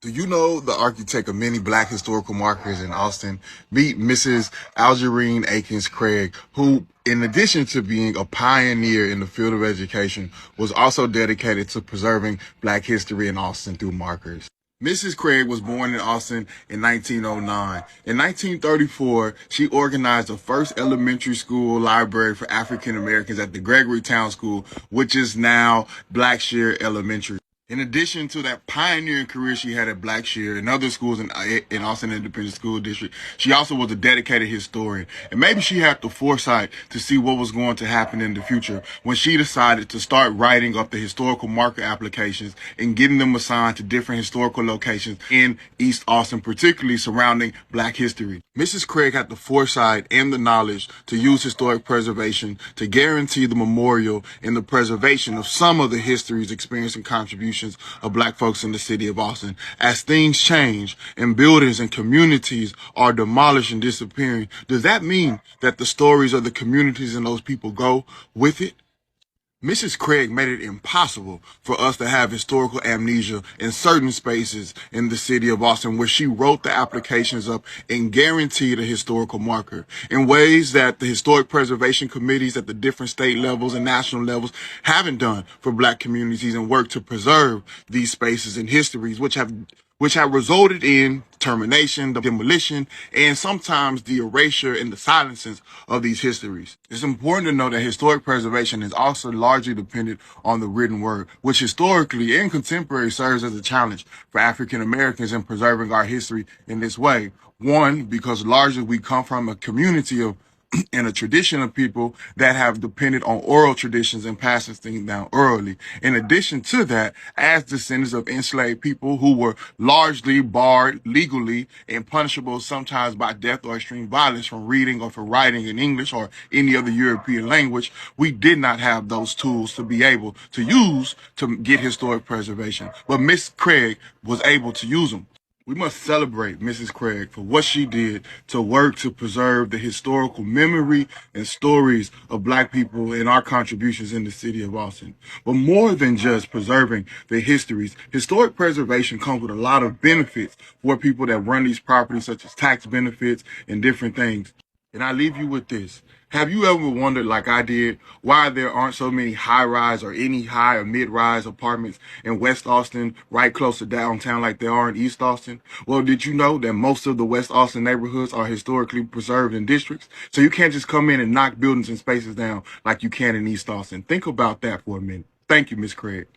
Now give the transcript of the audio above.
Do you know the architect of many Black historical markers in Austin? Meet Mrs. Algerene Akins Craig, who, in addition to being a pioneer in the field of education, was also dedicated to preserving Black history in Austin through markers. Mrs. Craig was born in Austin in 1909. In 1934, she organized the first elementary school library for African Americans at the Gregory Town School, which is now Blackshear Elementary. In addition to that pioneering career she had at Blackshear and other schools in Austin Independent School District, she also was a dedicated historian. And maybe she had the foresight to see what was going to happen in the future when she decided to start writing up the historical marker applications and getting them assigned to different historical locations in East Austin, particularly surrounding Black history. Mrs. Craig had the foresight and the knowledge to use historic preservation to guarantee the memorial and the preservation of some of the histories, experience, and contributions of Black folks in the city of Austin. As things change and buildings and communities are demolished and disappearing, does that mean that the stories of the communities and those people go with it? Mrs. Craig made it impossible for us to have historical amnesia in certain spaces in the city of Austin where she wrote the applications up and guaranteed a historical marker in ways that the historic preservation committees at the different state levels and national levels haven't done for Black communities and worked to preserve these spaces and histories, which have resulted in termination, the demolition, and sometimes the erasure and the silencing of these histories. It's important to know that historic preservation is also largely dependent on the written word, which historically and contemporary serves as a challenge for African Americans in preserving our history in this way. One, because largely we come from a community of and a tradition of people that have depended on oral traditions and passing things down orally. In addition to that, as descendants of enslaved people who were largely barred legally and punishable sometimes by death or extreme violence from reading or for writing in English or any other European language, we did not have those tools to be able to use to get historic preservation. But Miss Craig was able to use them. We must celebrate Mrs. Craig for what she did to work to preserve the historical memory and stories of Black people and our contributions in the city of Austin. But more than just preserving the histories, historic preservation comes with a lot of benefits for people that run these properties, such as tax benefits and different things. And I leave you with this. Have you ever wondered, like I did, why there aren't so many high-rise or any high or mid-rise apartments in West Austin right close to downtown like there are in East Austin? Well, did you know that most of the West Austin neighborhoods are historically preserved in districts? So you can't just come in and knock buildings and spaces down like you can in East Austin. Think about that for a minute. Thank you, Ms. Craig.